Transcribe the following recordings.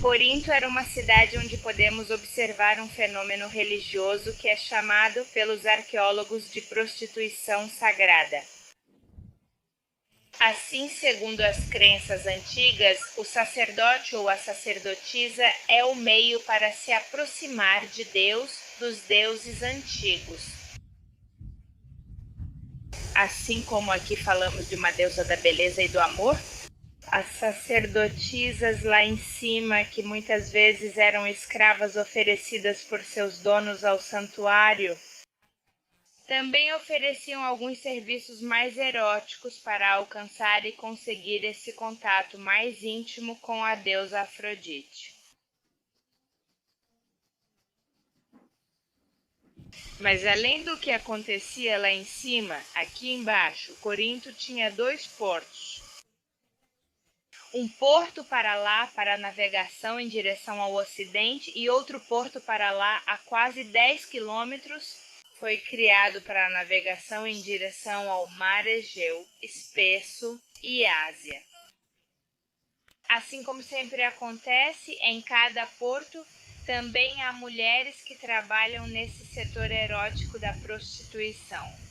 Corinto era uma cidade onde podemos observar um fenômeno religioso que é chamado pelos arqueólogos de prostituição sagrada. Assim, segundo as crenças antigas, o sacerdote ou a sacerdotisa é o meio para se aproximar de Deus, dos deuses antigos. Assim como aqui falamos de uma deusa da beleza e do amor, as sacerdotisas lá em cima, que muitas vezes eram escravas oferecidas por seus donos ao santuário, também ofereciam alguns serviços mais eróticos para alcançar e conseguir esse contato mais íntimo com a deusa Afrodite. Mas além do que acontecia lá em cima, aqui embaixo, Corinto tinha 2 portos. Um porto para lá, para a navegação em direção ao ocidente, e outro porto para lá, a quase 10 quilômetros, foi criado para a navegação em direção ao Mar Egeu, espesso e Ásia. Assim como sempre acontece, em cada porto também há mulheres que trabalham nesse setor erótico da prostituição.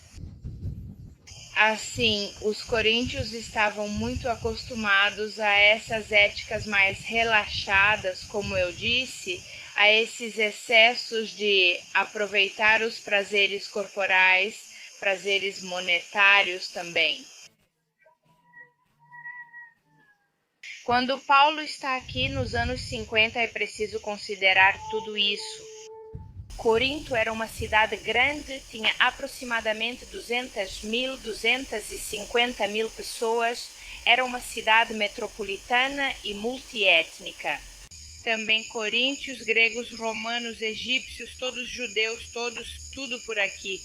Assim, os coríntios estavam muito acostumados a essas éticas mais relaxadas, como eu disse, a esses excessos de aproveitar os prazeres corporais, prazeres monetários também. Quando Paulo está aqui nos anos 50, é preciso considerar tudo isso. Corinto era uma cidade grande, tinha aproximadamente 200.000, 250.000 pessoas, era uma cidade metropolitana e multiétnica. Também coríntios, gregos, romanos, egípcios, todos judeus, tudo por aqui.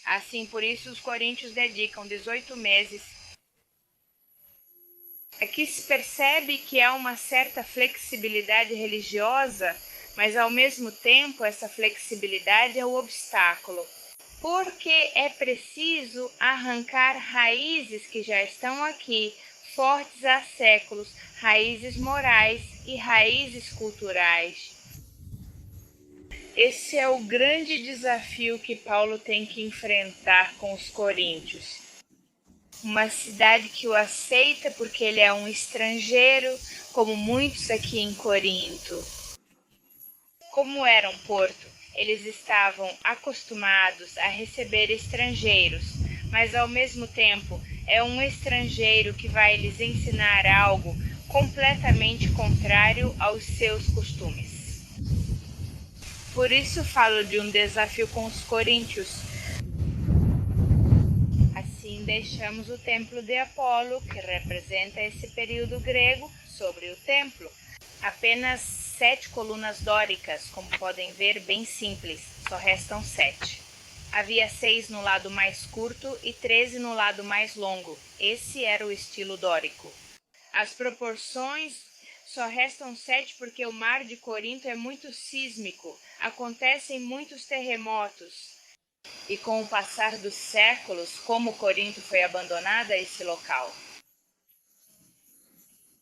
Assim, por isso os coríntios dedicam 18 meses. Aqui se percebe que há uma certa flexibilidade religiosa, mas ao mesmo tempo essa flexibilidade é o obstáculo, porque é preciso arrancar raízes que já estão aqui, fortes há séculos, raízes morais e raízes culturais. Esse é o grande desafio que Paulo tem que enfrentar com os coríntios. Uma cidade que o aceita porque ele é um estrangeiro, como muitos aqui em Corinto. Como era um porto, eles estavam acostumados a receber estrangeiros, mas ao mesmo tempo é um estrangeiro que vai lhes ensinar algo completamente contrário aos seus costumes. Por isso falo de um desafio com os coríntios. Assim deixamos o templo de Apolo, que representa esse período grego, sobre o templo. Apenas 7 colunas dóricas, como podem ver, bem simples, só restam 7. Havia 6 no lado mais curto e 13 no lado mais longo. Esse era o estilo dórico. As proporções só restam 7 porque o mar de Corinto é muito sísmico, acontecem muitos terremotos. E com o passar dos séculos, como Corinto foi abandonada esse local.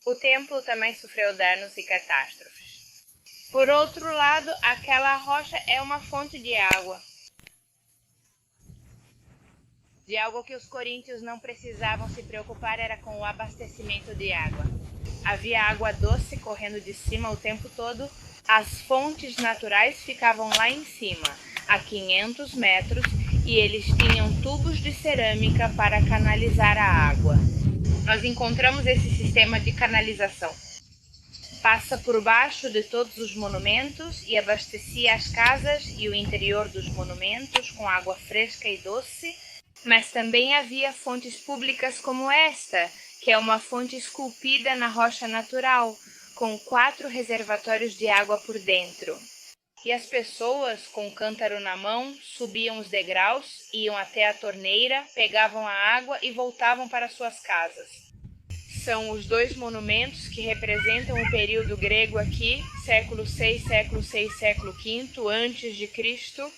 O templo também sofreu danos e catástrofes. Por outro lado, aquela rocha é uma fonte de água. De algo que os coríntios não precisavam se preocupar era com o abastecimento de água. Havia água doce correndo de cima o tempo todo. As fontes naturais ficavam lá em cima, a 500 metros, e eles tinham tubos de cerâmica para canalizar a água. Nós encontramos esse sistema de canalização. Passa por baixo de todos os monumentos e abastecia as casas e o interior dos monumentos com água fresca e doce, mas também havia fontes públicas como esta, que é uma fonte esculpida na rocha natural, com 4 reservatórios de água por dentro. E as pessoas, com o cântaro na mão, subiam os degraus, iam até a torneira, pegavam a água e voltavam para suas casas. São os 2 monumentos que representam o período grego aqui, século VI, século VI, século V, antes de Cristo.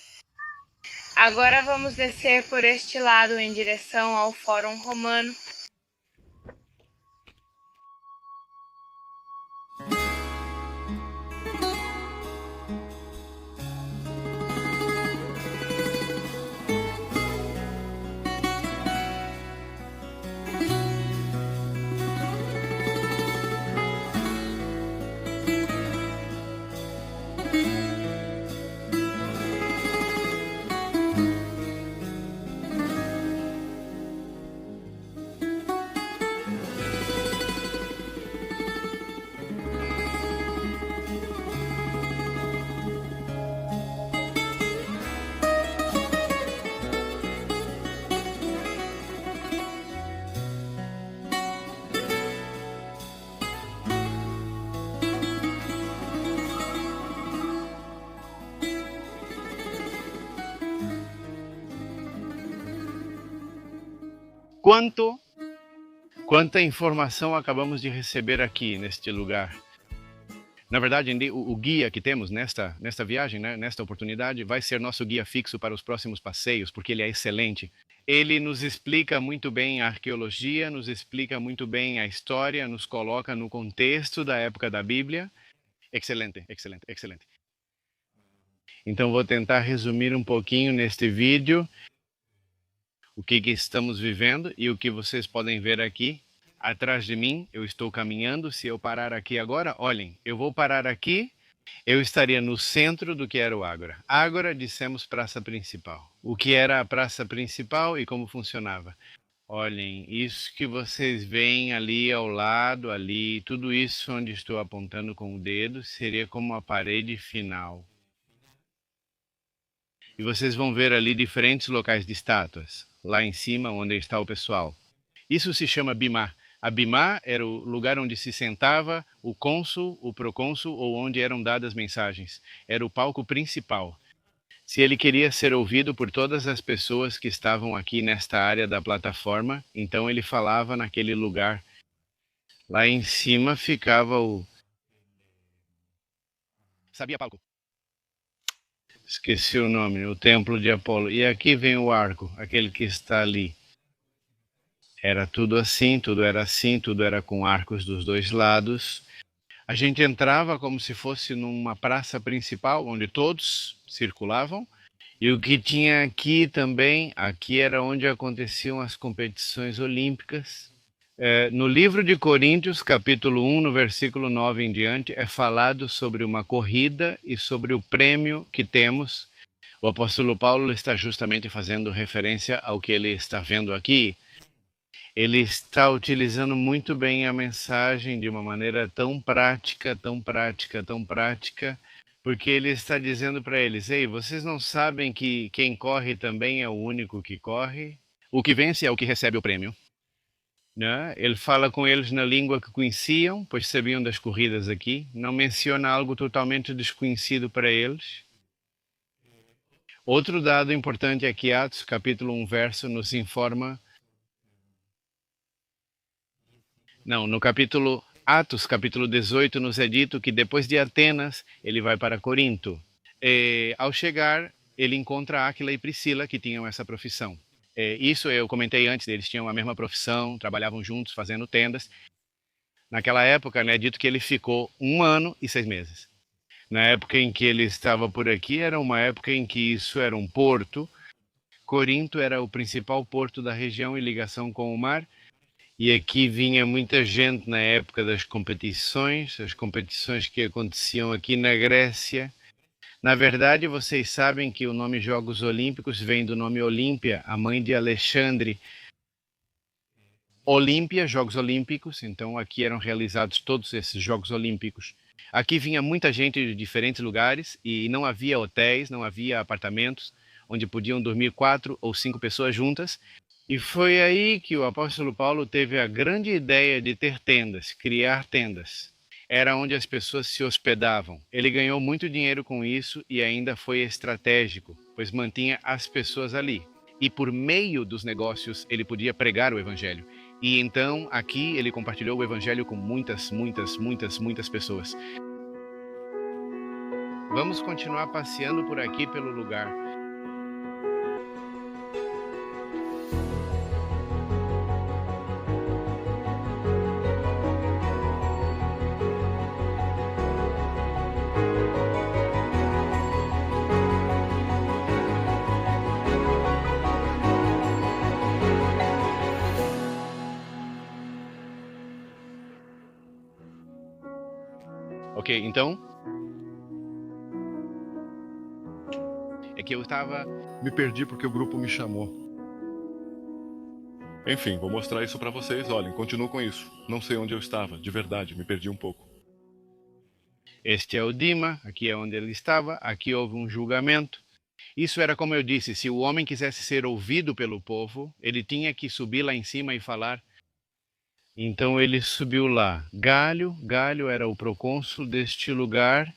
Agora vamos descer por este lado em direção ao Fórum Romano. Quanta informação acabamos de receber aqui neste lugar. Na verdade, o guia que temos nesta viagem, né, nesta oportunidade, vai ser nosso guia fixo para os próximos passeios, porque ele é excelente. Ele nos explica muito bem a arqueologia, nos explica muito bem a história, nos coloca no contexto da época da Bíblia. Excelente, excelente, excelente. Então vou tentar resumir um pouquinho neste vídeo o que estamos vivendo e o que vocês podem ver aqui. Atrás de mim, eu estou caminhando. Se eu parar aqui agora, olhem, eu vou parar aqui, eu estaria no centro do que era o Ágora. Ágora, dissemos, praça principal. O que era a praça principal e como funcionava? Olhem, isso que vocês veem ali ao lado, ali, tudo isso onde estou apontando com o dedo, seria como a parede final. E vocês vão ver ali diferentes locais de estátuas, lá em cima onde está o pessoal. Isso se chama Bimá. A Bimá era o lugar onde se sentava o cônsul, o procônsul ou onde eram dadas mensagens. Era o palco principal. Se ele queria ser ouvido por todas as pessoas que estavam aqui nesta área da plataforma, então ele falava naquele lugar. Lá em cima ficava o... Sabia palco? Esqueci o nome, o Templo de Apolo. E aqui vem o arco, aquele que está ali. Era tudo assim, tudo era assim, tudo era com arcos dos dois lados. A gente entrava como se fosse numa praça principal, onde todos circulavam. E o que tinha aqui também, aqui era onde aconteciam as competições olímpicas. No livro de Coríntios, capítulo 1, no versículo 9 em diante, é falado sobre uma corrida e sobre o prêmio que temos. O apóstolo Paulo está justamente fazendo referência ao que ele está vendo aqui. Ele está utilizando muito bem a mensagem de uma maneira tão prática, tão prática, tão prática, porque ele está dizendo para eles: ei, vocês não sabem que quem corre também é o único que corre? O que vence é o que recebe o prêmio. Né? Ele fala com eles na língua que conheciam, pois sabiam das corridas aqui. Não menciona algo totalmente desconhecido para eles. Outro dado importante é que Atos, capítulo 1, verso, nos informa... Não, no capítulo Atos, capítulo 18, nos é dito que depois de Atenas, ele vai para Corinto. Ao chegar, ele encontra Áquila e Priscila, que tinham essa profissão. Isso eu comentei antes, eles tinham a mesma profissão, trabalhavam juntos, fazendo tendas. Naquela época, né, é dito que ele ficou 1 ano e 6 meses. Na época em que ele estava por aqui, era uma época em que isso era um porto. Corinto era o principal porto da região em ligação com o mar. E aqui vinha muita gente na época das competições, as competições que aconteciam aqui na Grécia. Na verdade, vocês sabem que o nome Jogos Olímpicos vem do nome Olímpia, a mãe de Alexandre. Olímpia, Jogos Olímpicos, então aqui eram realizados todos esses Jogos Olímpicos. Aqui vinha muita gente de diferentes lugares e não havia hotéis, não havia apartamentos onde podiam dormir 4 ou 5 pessoas juntas. E foi aí que o apóstolo Paulo teve a grande ideia de ter tendas, criar tendas. Era onde as pessoas se hospedavam. Ele ganhou muito dinheiro com isso e ainda foi estratégico, pois mantinha as pessoas ali. E por meio dos negócios ele podia pregar o evangelho. E então aqui ele compartilhou o evangelho com muitas pessoas. Vamos continuar passeando por aqui pelo lugar. Ok, então... É que eu estava... Me perdi porque o grupo me chamou. Enfim, vou mostrar isso pra vocês. Olhem, continuo com isso. Não sei onde eu estava, de verdade, me perdi um pouco. Este é o Dima, aqui é onde ele estava, aqui houve um julgamento. Isso era como eu disse, se o homem quisesse ser ouvido pelo povo, ele tinha que subir lá em cima e falar. Então ele subiu lá. Galho era o procônsul deste lugar,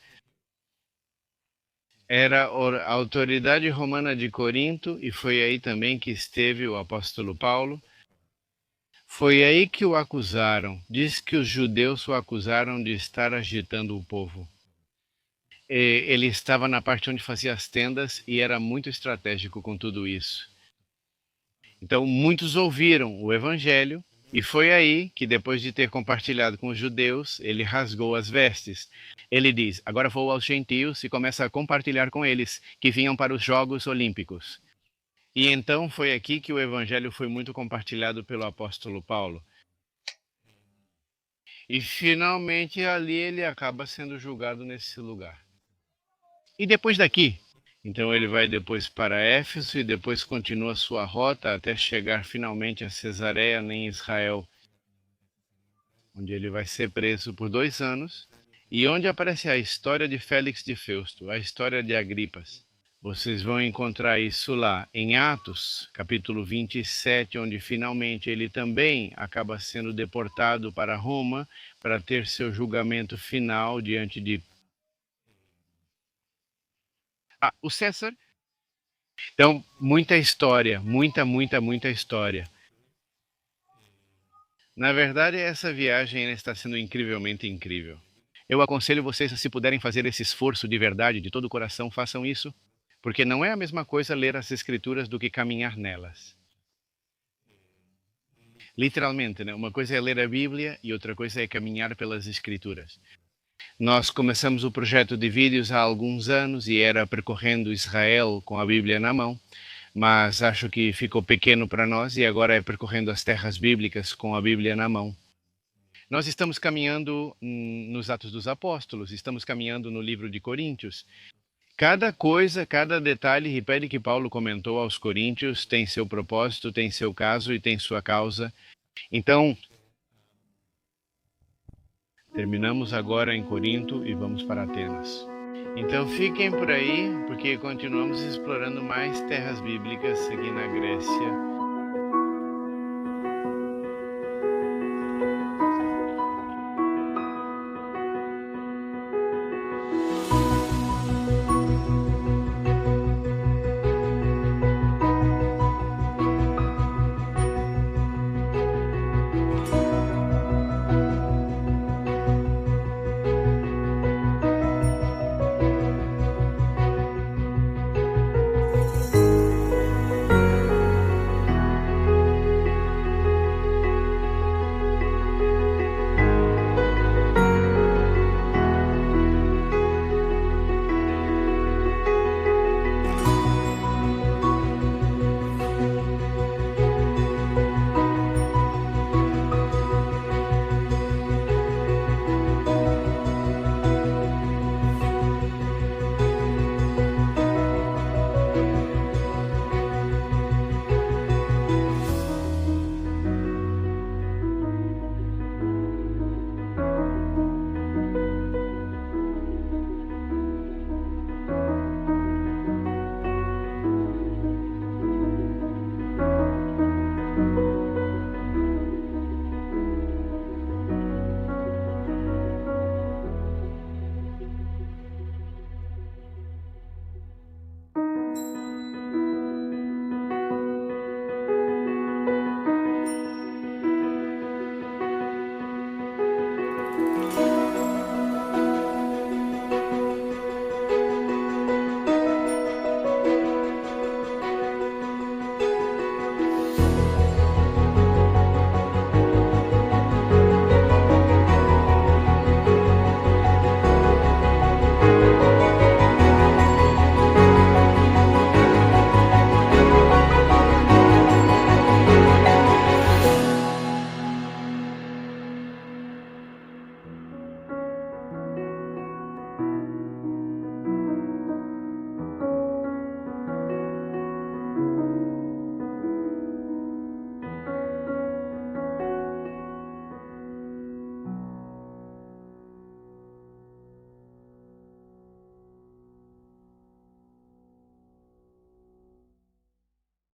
era a autoridade romana de Corinto, e foi aí também que esteve o apóstolo Paulo. Foi aí que o acusaram. Diz que os judeus o acusaram de estar agitando o povo. Ele estava na parte onde fazia as tendas e era muito estratégico com tudo isso. Então muitos ouviram o evangelho, e foi aí que, depois de ter compartilhado com os judeus, ele rasgou as vestes. Ele diz, agora vou aos gentios, e começa a compartilhar com eles que vinham para os Jogos Olímpicos. E então foi aqui que o evangelho foi muito compartilhado pelo apóstolo Paulo. E finalmente ali ele acaba sendo julgado nesse lugar. E depois daqui? Então ele vai depois para Éfeso e depois continua sua rota até chegar finalmente a Cesareia, em Israel, onde ele vai ser preso por 2 anos e onde aparece a história de Félix de Feusto, a história de Agripas. Vocês vão encontrar isso lá em Atos, capítulo 27, onde finalmente ele também acaba sendo deportado para Roma para ter seu julgamento final diante de o César. Então, muita história, muita história. Na verdade, essa viagem está sendo incrivelmente incrível. Eu aconselho vocês, se puderem fazer esse esforço de verdade, de todo o coração, façam isso, porque não é a mesma coisa ler as escrituras do que caminhar nelas. Literalmente, né? Uma coisa é ler a Bíblia e outra coisa é caminhar pelas escrituras. Nós começamos o projeto de vídeos há alguns anos e era percorrendo Israel com a Bíblia na mão, mas acho que ficou pequeno para nós e agora é percorrendo as terras bíblicas com a Bíblia na mão. Nós estamos caminhando nos Atos dos Apóstolos, estamos caminhando no livro de Coríntios. Cada coisa, cada detalhe, repete que Paulo comentou aos Coríntios, tem seu propósito, tem seu caso e tem sua causa. Então, terminamos agora em Corinto e vamos para Atenas. Então fiquem por aí, porque continuamos explorando mais terras bíblicas aqui na Grécia.